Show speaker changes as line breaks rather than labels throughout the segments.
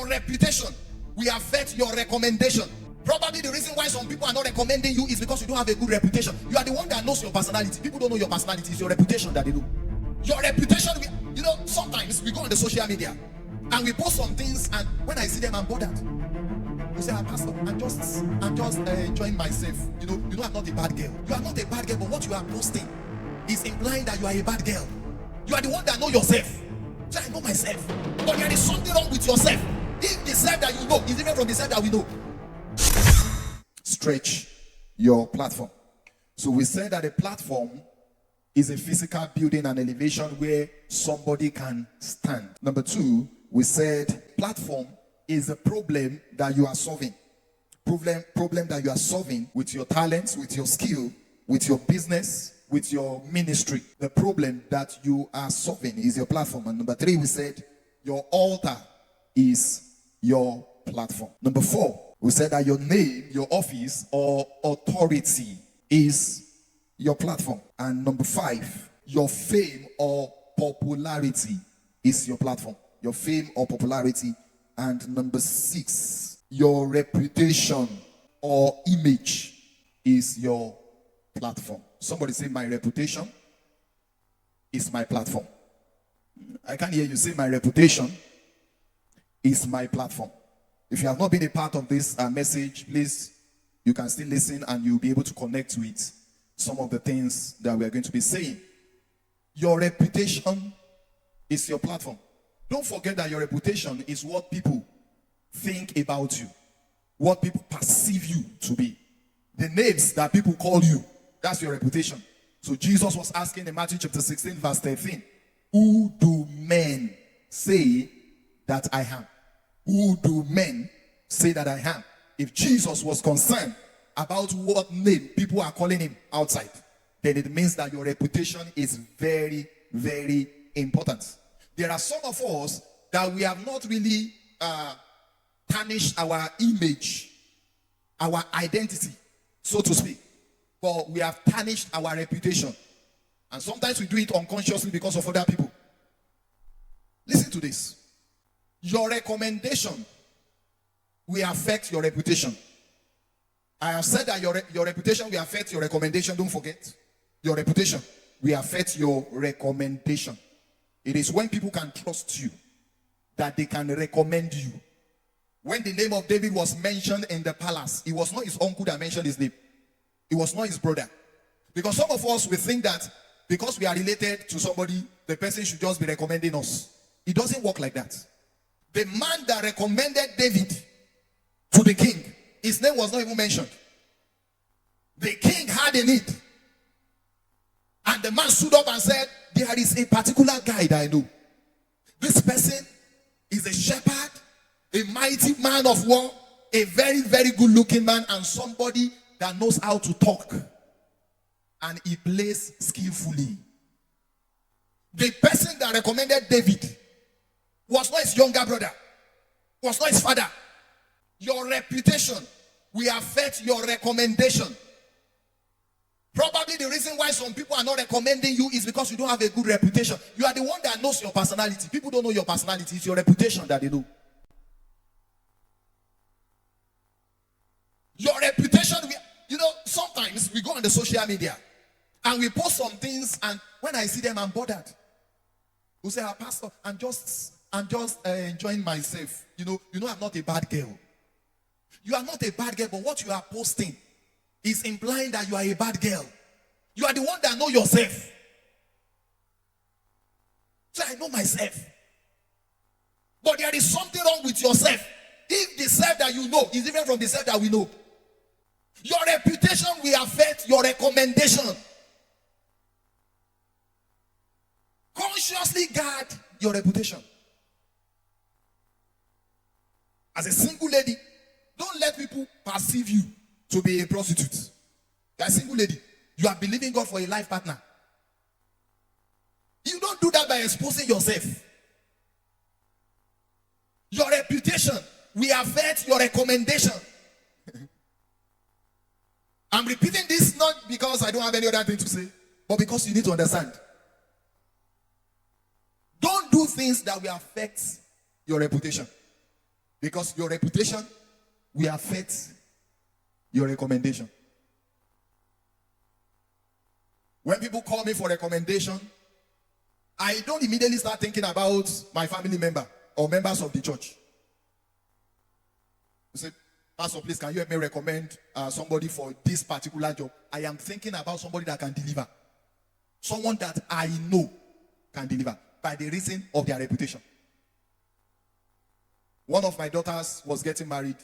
Your reputation will affect your recommendation. Probably the reason why some people are not recommending you is because you don't have a good reputation. You are the one that knows your personality. People don't know your personality. It's your reputation that they know. Your reputation, sometimes we go on the social media and we post some things, and when I see them, I'm bothered. You say, Pastor, I'm just enjoying myself. I'm not a bad girl. You are not a bad girl, but what you are posting is implying that you are a bad girl. You are the one that know yourself. So I know myself. But there is something wrong with yourself. If the self that you know is different from the self that we know. Stretch your platform. So we said that a platform is a physical building and elevation where somebody can stand. Number 2, we said platform is a problem that you are solving. Problem that you are solving with your talents, with your skill, with your business, with your ministry. The problem that you are solving is your platform. And number 3, we said your altar is your platform. Number 4, we said that your name, your office, or authority is your platform. And number 5, your fame or popularity is your platform. Your fame or popularity. And number 6, your reputation or image is your platform. Somebody say, my reputation is my platform. I can't hear you. Say, my reputation is my platform. If you have not been a part of this message, please, you can still listen and you'll be able to connect with some of the things that we are going to be saying. Your reputation is your platform. Don't forget that your reputation is what people think about you, what people perceive you to be. The names that people call you, that's your reputation. So Jesus was asking in Matthew chapter 16, verse 13, who do men say that I am? Who do men say that I am? If Jesus was concerned about what name people are calling him outside, then it means that your reputation is very, very important. There are some of us that we have not really tarnished our image, our identity, so to speak. But we have tarnished our reputation. And sometimes we do it unconsciously because of other people. Listen to this. Your recommendation will affect your reputation. I have said that your reputation will affect your recommendation. Don't forget. Your reputation will affect your recommendation. It is when people can trust you that they can recommend you. When the name of David was mentioned in the palace, it was not his uncle that mentioned his name. It was not his brother. Because some of us, we think that because we are related to somebody, the person should just be recommending us. It doesn't work like that. The man that recommended David to the king, his name was not even mentioned. The king had a need. And the man stood up and said, there is a particular guy that I know. This person is a shepherd, a mighty man of war, a very, very good looking man, and somebody that knows how to talk. And he plays skillfully. The person that recommended David was not his younger brother, was not his father. Your reputation will affect your recommendation. Probably the reason why some people are not recommending you is because you don't have a good reputation. You are the one that knows your personality. People don't know your personality. It's your reputation that they know. Your reputation, sometimes we go on the social media and we post some things, and when I see them, I'm bothered. We say, Pastor, I'm just enjoying myself. I'm not a bad girl. You are not a bad girl, but what you are posting is implying that you are a bad girl. You are the one that know yourself. So I know myself. But there is something wrong with yourself. If the self that you know is different from the self that we know. Your reputation will affect your recommendation. Consciously guard your reputation. As a single lady, don't let people perceive you to be a prostitute. You are a single lady. You are believing God for a life partner. You don't do that by exposing yourself. Your reputation will affect your recommendation. I'm repeating this not because I don't have any other thing to say, but because you need to understand. Don't do things that will affect your reputation. Because your reputation will affect your recommendation. When people call me for recommendation, I don't immediately start thinking about my family member or members of the church. You say, Pastor, please, can you help me recommend somebody for this particular job? I am thinking about somebody that can deliver. Someone that I know can deliver by the reason of their reputation. One of my daughters was getting married.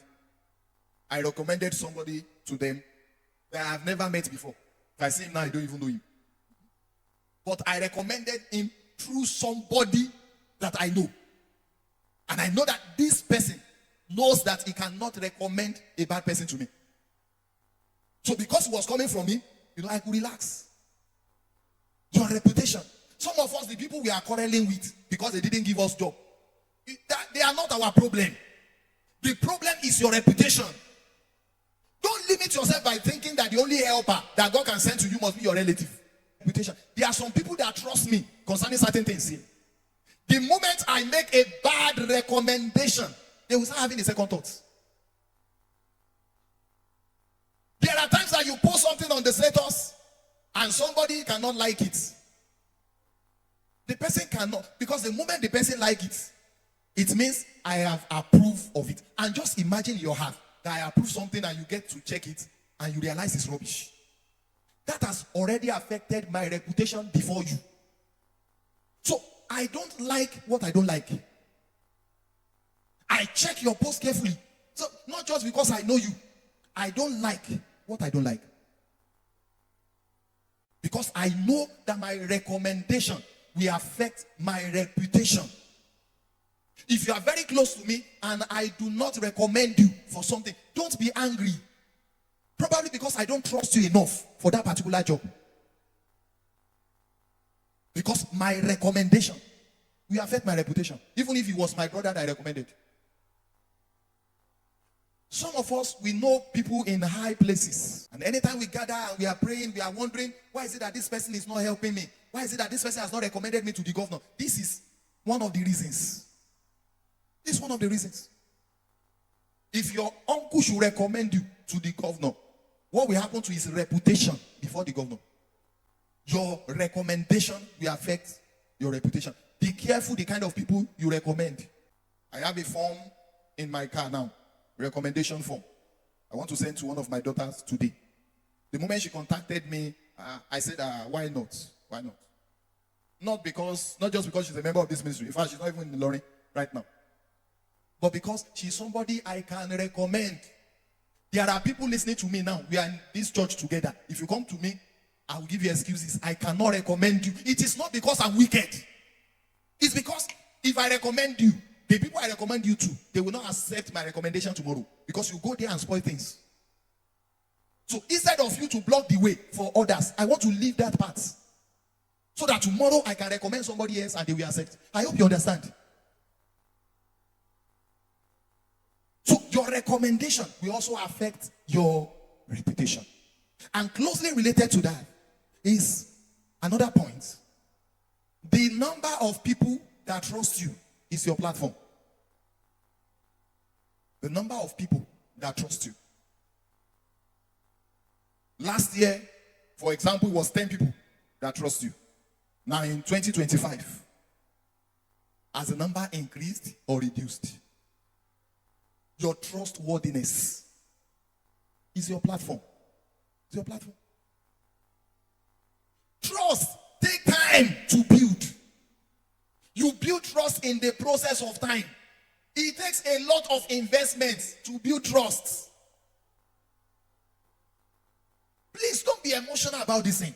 I recommended somebody to them that I have never met before. If I see him now, I don't even know him. But I recommended him through somebody that I know. And I know that this person knows that he cannot recommend a bad person to me. So because it was coming from me, I could relax. Your reputation. Some of us, the people we are quarreling with because they didn't give us job, they are not our problem. The problem is your reputation. Don't limit yourself by thinking that the only helper that God can send to you must be your relative. Reputation. There are some people that trust me concerning certain things here. The moment I make a bad recommendation, they will start having a second thought. There are times that you post something on the status and somebody cannot like it. The person cannot, because the moment the person likes it, it means I have approved of it. And just imagine your heart that I approve something and you get to check it and you realize it's rubbish. That has already affected my reputation before you. So I don't like what I don't like. I check your post carefully. So not just because I know you. I don't like what I don't like. Because I know that my recommendation will affect my reputation. If you are very close to me and I do not recommend you for something, don't be angry. Probably because I don't trust you enough for that particular job. Because my recommendation will affect my reputation. Even if it was my brother that I recommended. Some of us, we know people in high places. And anytime we gather and we are praying, we are wondering, why is it that this person is not helping me? Why is it that this person has not recommended me to the governor? This is one of the reasons. This is one of the reasons. If your uncle should recommend you to the governor, what will happen to his reputation before the governor? Your recommendation will affect your reputation. Be careful the kind of people you recommend. I have a form in my car now. Recommendation form. I want to send to one of my daughters today. The moment she contacted me, I said, why not? Why not? Not just because she's a member of this ministry. In fact, she's not even in Lorraine right now. But because she's somebody I can recommend. There are people listening to me now. We are in this church together. If you come to me, I will give you excuses. I cannot recommend you. It is not because I'm wicked. It's because if I recommend you, the people I recommend you to, they will not accept my recommendation tomorrow. Because you go there and spoil things. So instead of you to block the way for others, I want to leave that part. So that tomorrow I can recommend somebody else and they will accept. I hope you understand. So your recommendation will also affect your reputation. And closely related to that is another point. The number of people that trust you is your platform. The number of people that trust you. Last year, for example, it was 10 people that trust you. Now in 2025, has the number increased or reduced? Your trustworthiness is your platform. It's your platform. Trust take time to build. You build trust in the process of time. It takes a lot of investment to build trust. Please don't be emotional about this thing.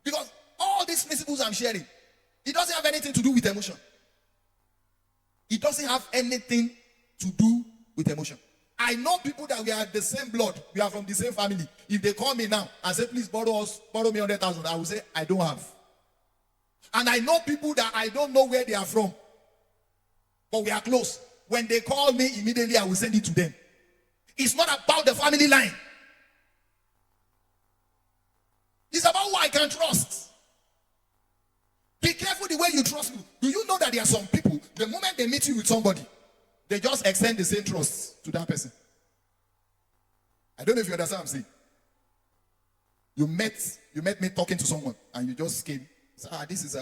Because all these principles I'm sharing, it doesn't have anything to do with emotion. It doesn't have anything to do with emotion. I know people that we are the same blood. We are from the same family. If they call me now and say, please borrow me 100,000, I will say, I don't have. And I know people that I don't know where they are from. But we are close. When they call me, immediately I will send it to them. It's not about the family line. It's about who I can trust. Be careful the way you trust me. Do you know that there are some people, the moment they meet you with somebody, they just extend the same trust to that person. I don't know if you understand what I'm saying. You met me talking to someone, and you just came. Say, this is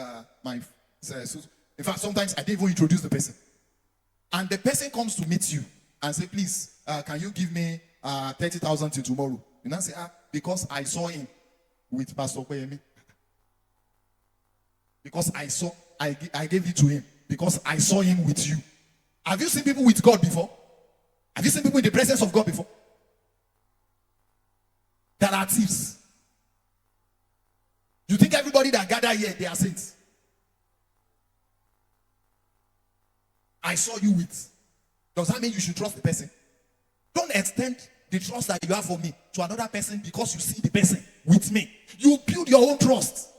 my. In fact, sometimes I didn't even introduce the person, and the person comes to meet you and say, "Please, can you give me 30,000 till tomorrow?" You now say, because I saw him with Pastor OPEYEMI. Because I gave it to him because I saw him with you. Have you seen people with God before? Have you seen people in the presence of God before? That are thieves. You think everybody that gather here, they are saints? I saw you with. Does that mean you should trust the person? Don't extend the trust that you have for me to another person because you see the person with me. You build your own trust.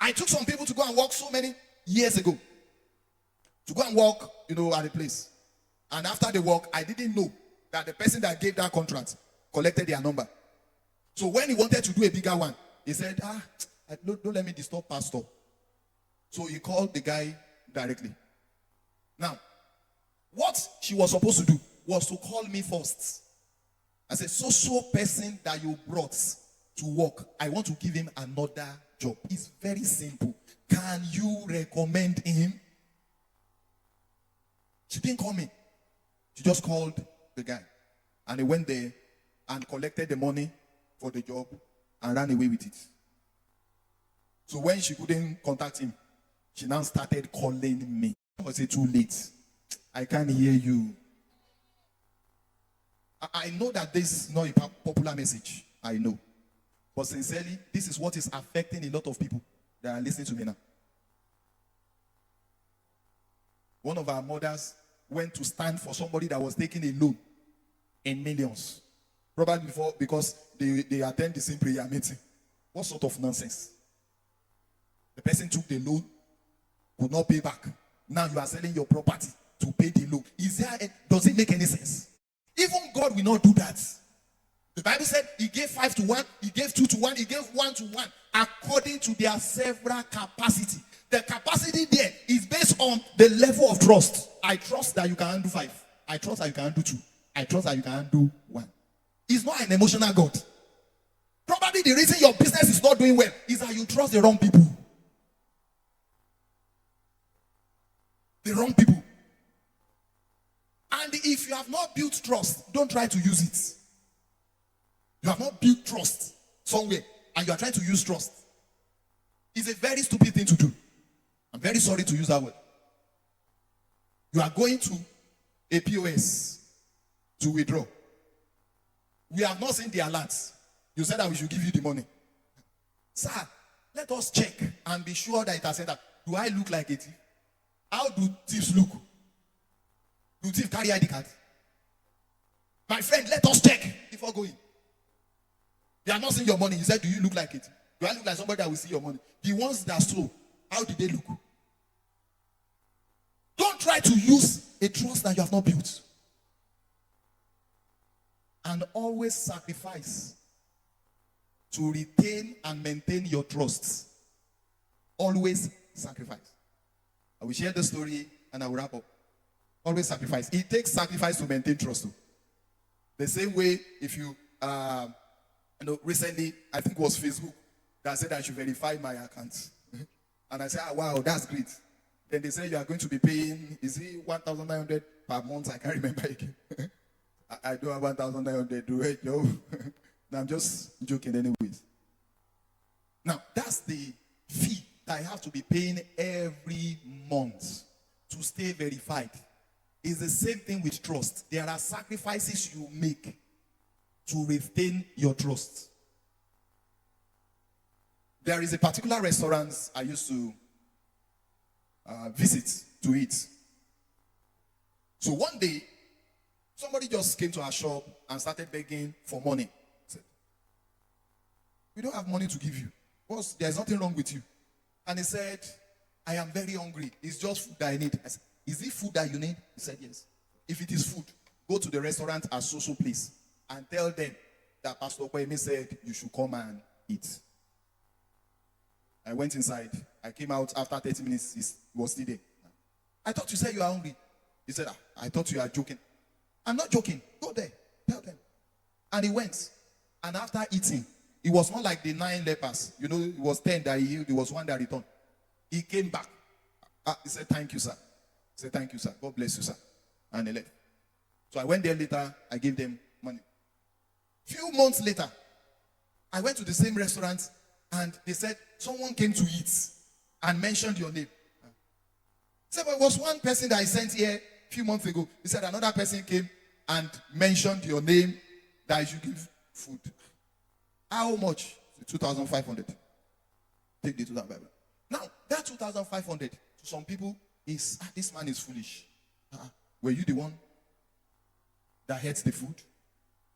I took some people to go and work so many years ago. To go and work, at a place. And after the work, I didn't know that the person that gave that contract collected their number. So when he wanted to do a bigger one, he said, don't let me disturb pastor. So he called the guy directly. Now, what she was supposed to do was to call me first. I said, so person that you brought to work, I want to give him another job. It's very simple. Can you recommend him? She didn't call me. She just called the guy. And he went there and collected the money for the job and ran away with it. So when she couldn't contact him, she now started calling me. Was it too late? I can't hear you. I know that this is not a popular message. I know. But sincerely, this is what is affecting a lot of people that are listening to me now. One of our mothers went to stand for somebody that was taking a loan in millions. Probably because they attend the same prayer meeting. What sort of nonsense? The person took the loan, could not pay back. Now you are selling your property to pay the loan. Does it make any sense? Even God will not do that. The Bible said he gave 5 to 1, he gave 2 to 1, he gave 1 to 1 according to their several capacity. The capacity there is based on the level of trust. I trust that you can handle 5. I trust that you can handle 2. I trust that you can handle 1. He's not an emotional God. Probably the reason your business is not doing well is that you trust the wrong people. The wrong people. And if you have not built trust, don't try to use it. You have not built trust somewhere and you are trying to use trust. It's a very stupid thing to do. I'm very sorry to use that word. You are going to a POS to withdraw. We have not seen the alerts. You said that we should give you the money. Sir, let us check and be sure that it has said that. Do I look like a thief? How do thieves look? Do thieves carry ID card? My friend, let us check before going. They are not seeing your money. You said, do you look like it? Do I look like somebody that will see your money? The ones that stole, how did they look? Don't try to use a trust that you have not built. And always sacrifice to retain and maintain your trust. Always sacrifice. I will share the story and I will wrap up. Always sacrifice. It takes sacrifice to maintain trust too. The same way if you recently, I think it was Facebook that said I should verify my account. And I said, wow, that's great. Then they said you are going to be paying, is it 1,900 per month? I can't remember again. I don't have 1,900 to it, yo. No, I'm just joking anyways. Now, that's the fee that I have to be paying every month to stay verified. It's the same thing with trust. There are sacrifices you make to retain your trust. There is a particular restaurant I used to visit to eat. So one day, somebody just came to our shop and started begging for money. Said, we don't have money to give you. Boss, there's nothing wrong with you. And he said, I am very hungry. It's just food that I need. I said, is it food that you need? He said, yes. If it is food, go to the restaurant at so place and tell them that Pastor OPEYEMI said you should come and eat. I went inside. I came out after 30 minutes. He was still there. I thought you said you are hungry. He said, I thought you are joking. I'm not joking. Go there. Tell them. And he went. And after eating, it was not like the 9 lepers. You know, it was 10 that he healed. It was 1 that returned. He came back. He said, thank you, sir. He said, thank you, sir. God bless you, sir. And he left. So I went there later. I gave them money. Few months later, I went to the same restaurant and they said, someone came to eat and mentioned your name. He said, but it was one person that I sent here a few months ago. He said, another person came and mentioned your name that I should give food. How much? 2,500. Take the 2,500. Now, that 2,500 to some people is, this man is foolish. Were you the one that had the food?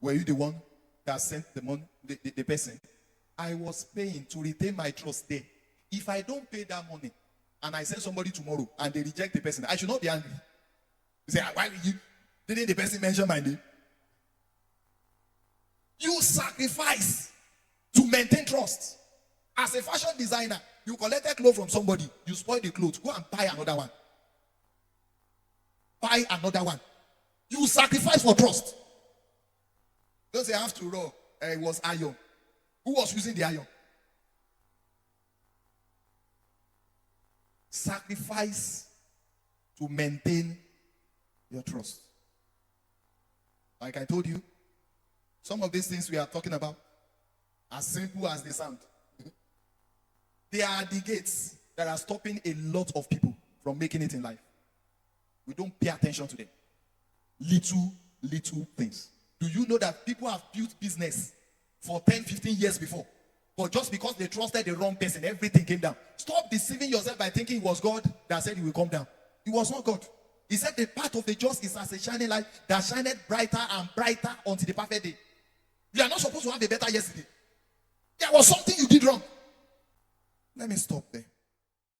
Were you the one that sent the money, the person? I was paying to retain my trust there. If I don't pay that money and I send somebody tomorrow and they reject the person, I should not be angry. You say, why did you? Didn't the person mention my name? You sacrifice to maintain trust. As a fashion designer, you collect a clothes from somebody, you spoil the clothes, go and buy another one. Buy another one. You sacrifice for trust. Don't say, after all, it was iron. Who was using the iron? Sacrifice to maintain your trust. Like I told you, some of these things we are talking about, as simple as they sound, they are the gates that are stopping a lot of people from making it in life. We don't pay attention to them. Little things. Do you know that people have built business for 10, 15 years before? But just because they trusted the wrong person, everything came down. Stop deceiving yourself by thinking it was God that said it will come down. It was not God. He said the path of the just is as a shining light that shineth brighter and brighter until the perfect day. You are not supposed to have a better yesterday. There was something you did wrong. Let me stop there.